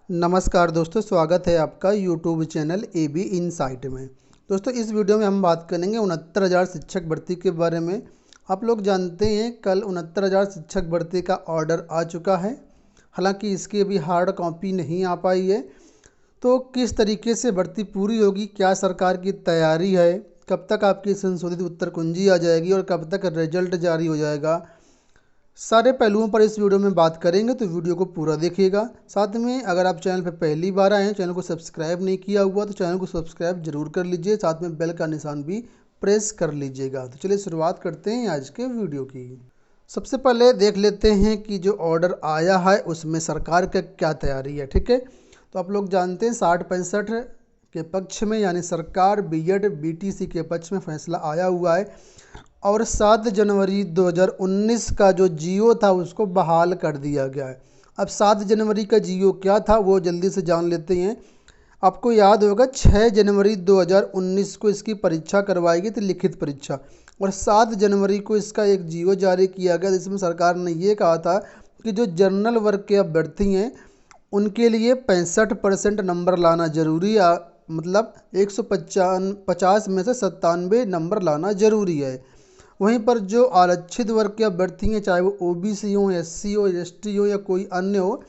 नमस्कार दोस्तों, स्वागत है आपका यूट्यूब चैनल AB इनसाइट में। दोस्तों, इस वीडियो में हम बात करेंगे 69,000 शिक्षक भर्ती के बारे में। आप लोग जानते हैं कल 69,000 शिक्षक भर्ती का ऑर्डर आ चुका है। हालांकि इसकी अभी हार्ड कॉपी नहीं आ पाई है। तो किस तरीके से भर्ती पूरी होगी, क्या सरकार की तैयारी है, कब तक आपकी संशोधित उत्तर कुंजी आ जाएगी और कब तक रिजल्ट जारी हो जाएगा, सारे पहलुओं पर इस वीडियो में बात करेंगे। तो वीडियो को पूरा देखिएगा। साथ में अगर आप चैनल पर पहली बार आए हैं, चैनल को सब्सक्राइब नहीं किया हुआ तो चैनल को सब्सक्राइब जरूर कर लीजिए। साथ में बेल का निशान भी प्रेस कर लीजिएगा। तो चलिए शुरुआत करते हैं आज के वीडियो की। सबसे पहले देख लेते हैं कि जो ऑर्डर आया है उसमें सरकार का क्या तैयारी है। ठीक है, तो आप लोग जानते हैं 60-65 के पक्ष में यानी सरकार बीएड बीटीसी के पक्ष में फैसला आया हुआ है और 7 जनवरी 2019 का जो जियो था उसको बहाल कर दिया गया है। अब 7 जनवरी का जियो क्या था वो जल्दी से जान लेते हैं। आपको याद होगा 6 जनवरी 2019 को इसकी परीक्षा करवाई गई थी, लिखित परीक्षा, और 7 जनवरी को इसका एक जियो जारी किया गया जिसमें सरकार ने ये कहा था कि जो जनरल वर्ग के अभ्यर्थी हैं उनके लिए 65% नंबर लाना जरूरी है। मतलब 150 में से 97 नंबर लाना ज़रूरी है। वहीं पर जो आरक्षित वर्ग के अभ्यर्थी हैं, चाहे वो ओबीसी हो, एससी हो, एसटी हो या कोई अन्य हो,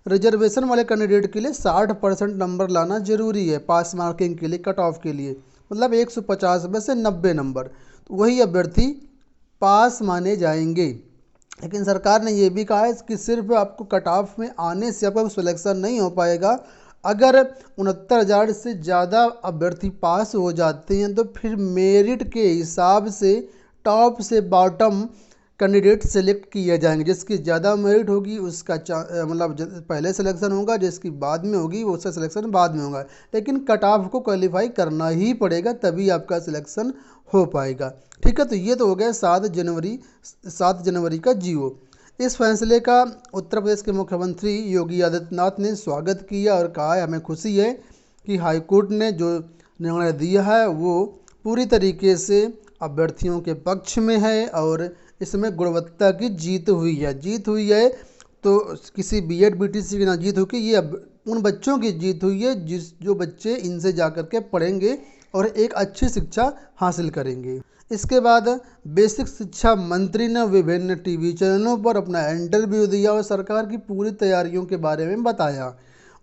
रिजर्वेशन वाले कैंडिडेट के लिए 60% नंबर लाना जरूरी है पास मार्किंग के लिए, कट ऑफ के लिए। मतलब 150 में से 90 नंबर, तो वही अभ्यर्थी पास माने जाएंगे। लेकिन सरकार ने ये भी कहा है कि सिर्फ आपको कट ऑफ में आने से आपका सिलेक्शन नहीं हो पाएगा। अगर 69,000 से ज़्यादा अभ्यर्थी पास हो जाते हैं तो फिर मेरिट के हिसाब से टॉप से बॉटम कैंडिडेट सेलेक्ट किए जाएंगे। जिसकी ज़्यादा मेरिट होगी उसका मतलब पहले सिलेक्शन होगा, जिसकी बाद में होगी वो उसका सिलेक्शन बाद में होगा। लेकिन कट ऑफ को क्वालिफाई करना ही पड़ेगा, तभी आपका सिलेक्शन हो पाएगा। ठीक है, तो ये तो हो गया 7 जनवरी का जियो। इस फैसले का उत्तर प्रदेश के मुख्यमंत्री योगी आदित्यनाथ ने स्वागत किया और कहा है हमें खुशी है कि हाईकोर्ट ने जो निर्णय दिया है वो पूरी तरीके से अभ्यर्थियों के पक्ष में है और इसमें गुणवत्ता की जीत हुई है। तो किसी बीएड बीटीसी की ना जीत हुई, ये उन बच्चों की जीत हुई है जो बच्चे इनसे जा कर के पढ़ेंगे और एक अच्छी शिक्षा हासिल करेंगे। इसके बाद बेसिक शिक्षा मंत्री ने विभिन्न टीवी चैनलों पर अपना इंटरव्यू दिया और सरकार की पूरी तैयारियों के बारे में बताया।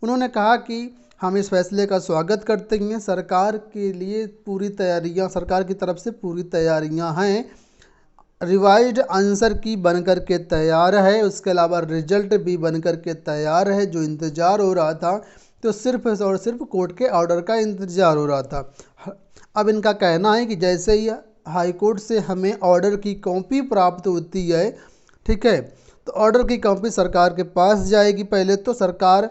उन्होंने कहा कि हम इस फैसले का स्वागत करते हैं। सरकार के लिए पूरी तैयारियां, सरकार की तरफ से पूरी तैयारियां हैं। रिवाइज्ड आंसर की बनकर के तैयार है, उसके अलावा रिजल्ट भी बनकर के तैयार है। जो इंतज़ार हो रहा था तो सिर्फ और सिर्फ कोर्ट के ऑर्डर का इंतज़ार हो रहा था। अब इनका कहना है कि जैसे ही हाई कोर्ट से हमें ऑर्डर की कॉपी प्राप्त होती है, ठीक है, तो ऑर्डर की कॉपी सरकार के पास जाएगी। पहले तो सरकार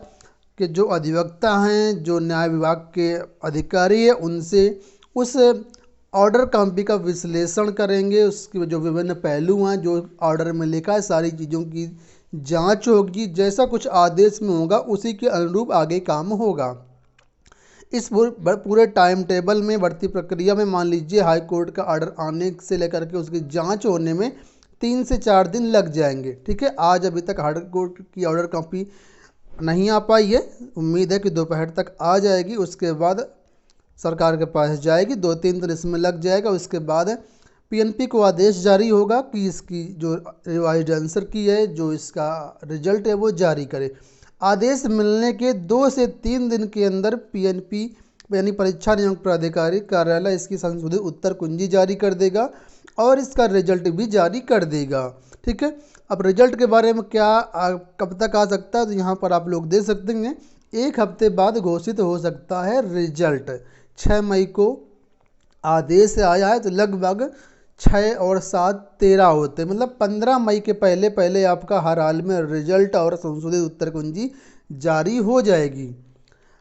के जो अधिवक्ता हैं, जो न्याय विभाग के अधिकारी हैं, उनसे उस ऑर्डर कॉपी का विश्लेषण करेंगे। उसके जो विभिन्न पहलू हैं, जो ऑर्डर में लिखा है, सारी चीज़ों की जांच होगी। जैसा कुछ आदेश में होगा उसी के अनुरूप आगे काम होगा। इस पूरे टाइम टेबल में, भर्ती प्रक्रिया में मान लीजिए हाई कोर्ट का ऑर्डर आने से लेकर के उसकी जांच होने में 3 से 4 दिन लग जाएंगे। ठीक है, आज अभी तक हाई कोर्ट की ऑर्डर कॉपी नहीं आ पाई है। उम्मीद है कि दोपहर तक आ जाएगी। उसके बाद सरकार के पास जाएगी, 2-3 दिन इसमें लग जाएगा। उसके बाद पीएनपी को आदेश जारी होगा कि इसकी जो रिवाइज्ड आंसर की है, जो इसका रिजल्ट है वो जारी करे। आदेश मिलने के 2 से 3 दिन के अंदर पीएनपी यानी परीक्षा नियंत्रण प्राधिकारी कार्यालय इसकी संशोधित उत्तर कुंजी जारी कर देगा और इसका रिजल्ट भी जारी कर देगा। ठीक है, अब रिजल्ट के बारे में क्या कब तक आ सकता है, तो यहाँ पर आप लोग दे सकते हैं 1 हफ्ते बाद घोषित हो सकता है रिजल्ट। 6 मई को आदेश आया है तो लगभग 6 और 7 13 होते, मतलब 15 मई के पहले पहले आपका हर हाल में रिजल्ट और संशोधित उत्तर कुंजी जारी हो जाएगी।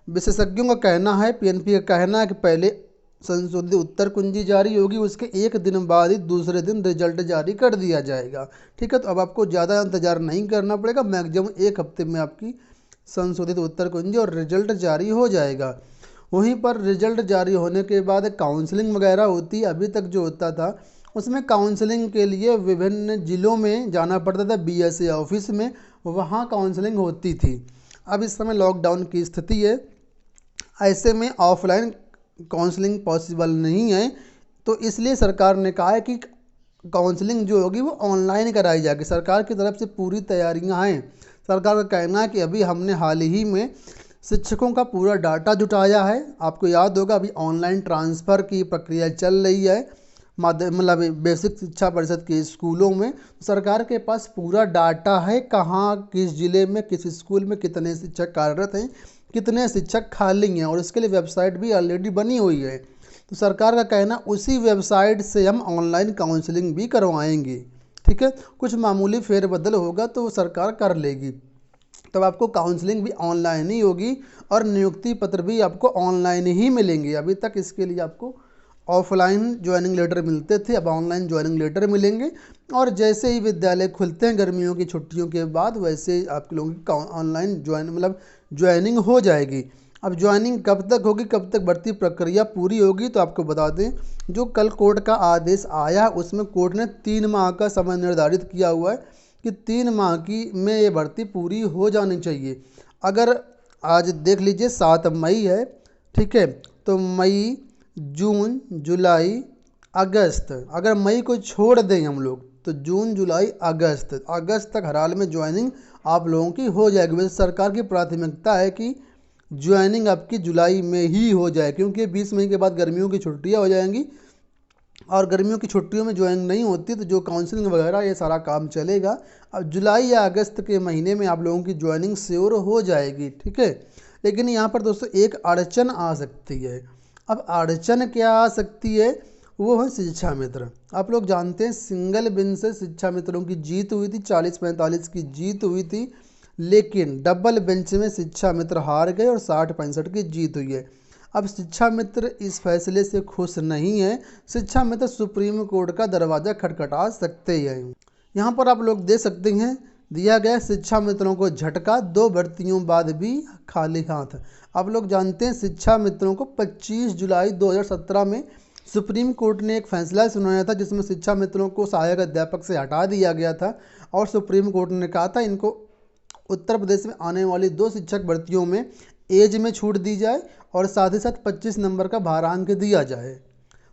विशेषज्ञों का कहना है, पीएनपी का कहना है कि पहले संशोधित उत्तर कुंजी जारी होगी, उसके 1 दिन बाद ही दूसरे दिन रिजल्ट जारी कर दिया जाएगा। ठीक है, तो अब आपको ज़्यादा इंतजार नहीं करना पड़ेगा। मैक्सिमम 1 हफ्ते में आपकी संशोधित उत्तर कुंजी और रिजल्ट जारी हो जाएगा। वहीं पर रिजल्ट जारी होने के बाद काउंसलिंग वगैरह होती, अभी तक जो होता था उसमें काउंसलिंग के लिए विभिन्न ज़िलों में जाना पड़ता था, बीएसए ऑफिस में, वहाँ काउंसलिंग होती थी। अब इस समय लॉकडाउन की स्थिति है, ऐसे में ऑफलाइन काउंसलिंग पॉसिबल नहीं है, तो इसलिए सरकार ने कहा है कि काउंसलिंग जो होगी वो ऑनलाइन कराई जाएगी। सरकार की तरफ से पूरी तैयारियां हैं। सरकार का कहना है कि अभी हमने हाल ही में शिक्षकों का पूरा डाटा जुटाया है। आपको याद होगा अभी ऑनलाइन ट्रांसफ़र की प्रक्रिया चल रही है मतलब बेसिक शिक्षा परिषद के स्कूलों में। सरकार के पास पूरा डाटा है, कहाँ किस ज़िले में किस स्कूल में कितने शिक्षक कार्यरत हैं, कितने शिक्षक खाली हैं, और इसके लिए वेबसाइट भी ऑलरेडी बनी हुई है। तो सरकार का कहना उसी वेबसाइट से हम ऑनलाइन काउंसलिंग भी करवाएंगे। ठीक है, कुछ मामूली फेरबदल होगा तो सरकार कर लेगी, तब आपको काउंसलिंग भी ऑनलाइन ही होगी और नियुक्ति पत्र भी आपको ऑनलाइन ही मिलेंगे। अभी तक इसके लिए आपको ऑफलाइन ज्वाइनिंग लेटर मिलते थे, अब ऑनलाइन ज्वाइनिंग लेटर मिलेंगे। और जैसे ही विद्यालय खुलते हैं गर्मियों की छुट्टियों के बाद, वैसे ही आप लोगों की ऑनलाइन ज्वाइनिंग हो जाएगी। अब ज्वाइनिंग कब तक होगी, कब तक भर्ती प्रक्रिया पूरी होगी, तो आपको बता दें जो कल कोर्ट का आदेश आया उसमें कोर्ट ने 3 माह का समय निर्धारित किया हुआ है कि 3 माह की में ये भर्ती पूरी हो जानी चाहिए। अगर आज देख लीजिए 7 मई है, ठीक है, तो मई, जून, जुलाई, अगस्त, अगर मई को छोड़ दें हम लोग तो जून, जुलाई, अगस्त तक हर हाल में ज्वाइनिंग आप लोगों की हो जाएगी। वैसे सरकार की प्राथमिकता है कि ज्वाइनिंग आपकी जुलाई में ही हो जाए, क्योंकि 20 मई के बाद गर्मियों की छुट्टियां हो जाएंगी और गर्मियों की छुट्टियों में ज्वाइनिंग नहीं होती तो जो काउंसलिंग वगैरह ये सारा काम चलेगा। अब जुलाई या अगस्त के महीने में आप लोगों की ज्वाइनिंग श्योर हो जाएगी। ठीक है, लेकिन यहाँ पर दोस्तों एक अड़चन आ सकती है। अब अड़चन क्या आ सकती है, वो है शिक्षा मित्र। आप लोग जानते हैं सिंगल बेंच से शिक्षा मित्रों की जीत हुई थी, 40-45 की जीत हुई थी, लेकिन डबल बेंच में शिक्षा मित्र हार गए और 60-65 की जीत हुई है। अब शिक्षा मित्र इस फैसले से खुश नहीं है। शिक्षा मित्र सुप्रीम कोर्ट का दरवाज़ा खटखटा सकते हैं। यहाँ पर आप लोग देख सकते हैं दिया गया शिक्षा मित्रों को झटका, 2 भर्तियों बाद भी खाली हाथ। आप लोग जानते हैं शिक्षा मित्रों को 25 जुलाई 2017 में सुप्रीम कोर्ट ने एक फैसला सुनाया था जिसमें शिक्षा मित्रों को सहायक अध्यापक से हटा दिया गया था और सुप्रीम कोर्ट ने कहा था इनको उत्तर प्रदेश में आने वाली 2 शिक्षक भर्तियों में एज में छूट दी जाए और साथ ही साथ 25 नंबर का भारांक दिया जाए।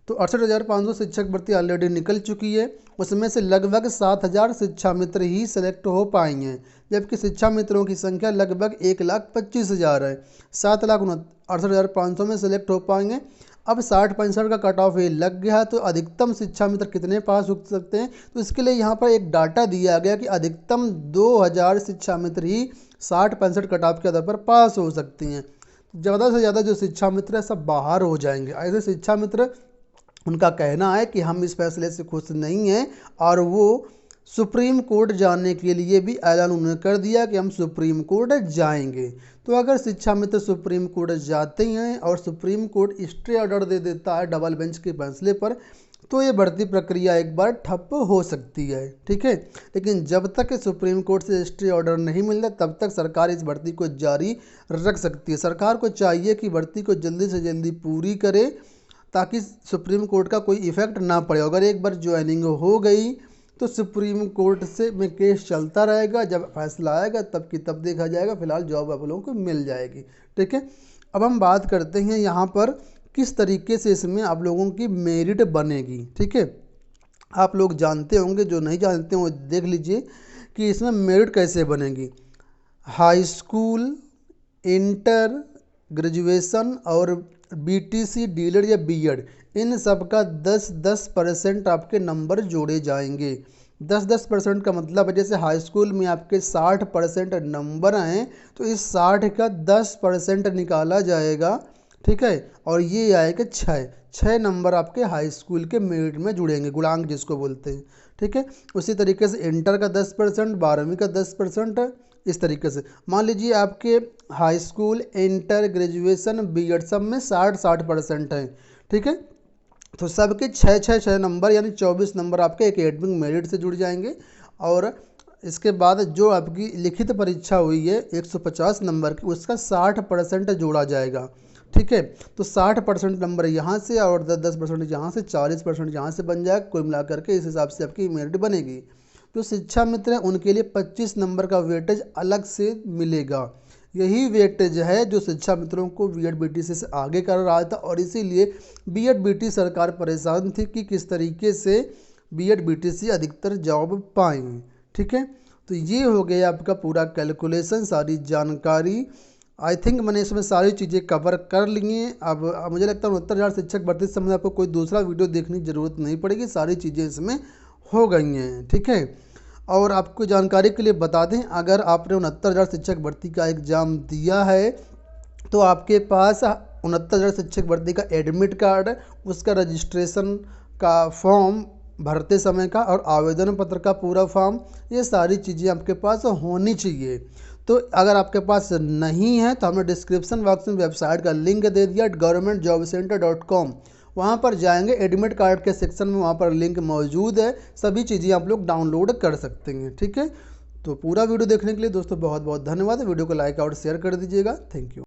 तो 68,500 शिक्षक भर्ती ऑलरेडी निकल चुकी है, उसमें से लगभग 7,000 शिक्षा मित्र ही सेलेक्ट हो पाएंगे, जबकि शिक्षा मित्रों की संख्या लगभग 1,25,000 है। 7,68,500 में सेलेक्ट हो पाएंगे। अब 60-65 का कट ऑफ ये लग गया, तो अधिकतम शिक्षा मित्र कितने पास हो सकते हैं, तो इसके लिए यहाँ पर एक डाटा दिया गया कि अधिकतम 2,000 शिक्षा मित्र ही 60-65 कट ऑफ के आधार पर पास हो सकती हैं। ज़्यादा से ज़्यादा जो शिक्षा मित्र है सब बाहर हो जाएंगे। ऐसे शिक्षा मित्र उनका कहना है कि हम इस फैसले से खुश नहीं हैं और वो सुप्रीम कोर्ट जाने के लिए भी ऐलान उन्होंने कर दिया कि हम सुप्रीम कोर्ट जाएंगे। तो अगर शिक्षा मित्र सुप्रीम कोर्ट जाते हैं और सुप्रीम कोर्ट स्टे ऑर्डर दे देता है डबल बेंच के फैसले पर, तो ये भर्ती प्रक्रिया एक बार ठप हो सकती है। ठीक है, लेकिन जब तक सुप्रीम कोर्ट से स्टे ऑर्डर नहीं मिलता तब तक सरकार इस भर्ती को जारी रख सकती है। सरकार को चाहिए कि भर्ती को जल्दी से जल्दी पूरी करे ताकि सुप्रीम कोर्ट का कोई इफेक्ट ना पड़े। अगर एक बार ज्वाइनिंग हो गई तो सुप्रीम कोर्ट से में केस चलता रहेगा, जब फैसला आएगा तब की तब देखा जाएगा। फिलहाल जॉब आप लोगों को मिल जाएगी। ठीक है, अब हम बात करते हैं यहाँ पर किस तरीके से इसमें आप लोगों की मेरिट बनेगी। ठीक है, आप लोग जानते होंगे, जो नहीं जानते हो देख लीजिए कि इसमें मेरिट कैसे बनेगी। हाई स्कूल, इंटर, ग्रेजुएशन और बीटीसी, डीलर या बीएड, इन सब का 10-10% आपके नंबर जोड़े जाएंगे। 10-10% का मतलब है जैसे हाई स्कूल में आपके 60% नंबर हैं तो इस 60 का 10% निकाला जाएगा। ठीक है, और ये आएगा 6 नंबर आपके हाई स्कूल के मेरिट में जुड़ेंगे, गुणांक जिसको बोलते हैं। ठीक है, उसी तरीके से इंटर का 10%, 12वीं का 10%, इस तरीके से मान लीजिए आपके high school, inter, graduation, B Ed सब में 60-60% हैं। ठीक है, तो सबके 6 नंबर यानी 24 नंबर आपके एकेडमिक मेरिट से जुड़ जाएंगे। और इसके बाद जो आपकी लिखित परीक्षा हुई है 150 नंबर की, उसका 60% जोड़ा जाएगा। ठीक है, तो 60% नंबर यहाँ से और 10% यहाँ से, 40% यहाँ से बन जाएगा। कुल मिलाकर के इस हिसाब से आपकी मेरिट बनेगी। जो शिक्षा मित्र हैं उनके लिए 25 नंबर का वेटेज अलग से मिलेगा। यही वेटेज है जो शिक्षा मित्रों को बीएड बीटीसी से आगे कर रहा था, और इसीलिए बीएड बीटी सरकार परेशान थी कि किस तरीके से बीएड बीटीसी अधिकतर जॉब पाएंगे। ठीक है, तो ये हो गया आपका पूरा कैलकुलेशन, सारी जानकारी। आई थिंक मैंने इसमें सारी चीज़ें कवर कर ली हैं। अब मुझे लगता है 69,000 शिक्षक भर्ती से संबंधित आपको कोई दूसरा वीडियो देखने की ज़रूरत नहीं पड़ेगी, सारी चीज़ें इसमें हो गई हैं। ठीक है, और आपको जानकारी के लिए बता दें, अगर आपने 69,000 शिक्षक भर्ती का एग्ज़ाम दिया है तो आपके पास 69,000 शिक्षक भर्ती का एडमिट कार्ड, उसका रजिस्ट्रेशन का फॉर्म भरते समय का, और आवेदन पत्र का पूरा फॉर्म, ये सारी चीज़ें आपके पास होनी चाहिए। तो अगर आपके पास नहीं है तो हमने डिस्क्रिप्शन बॉक्स में वेबसाइट का लिंक दे दिया governmentjobcenter.com, वहाँ पर जाएंगे, एडमिट कार्ड के सेक्शन में वहाँ पर लिंक मौजूद है, सभी चीज़ें आप लोग डाउनलोड कर सकते हैं। ठीक है, तो पूरा वीडियो देखने के लिए दोस्तों बहुत बहुत धन्यवाद। वीडियो को लाइक और शेयर कर दीजिएगा। Thank you.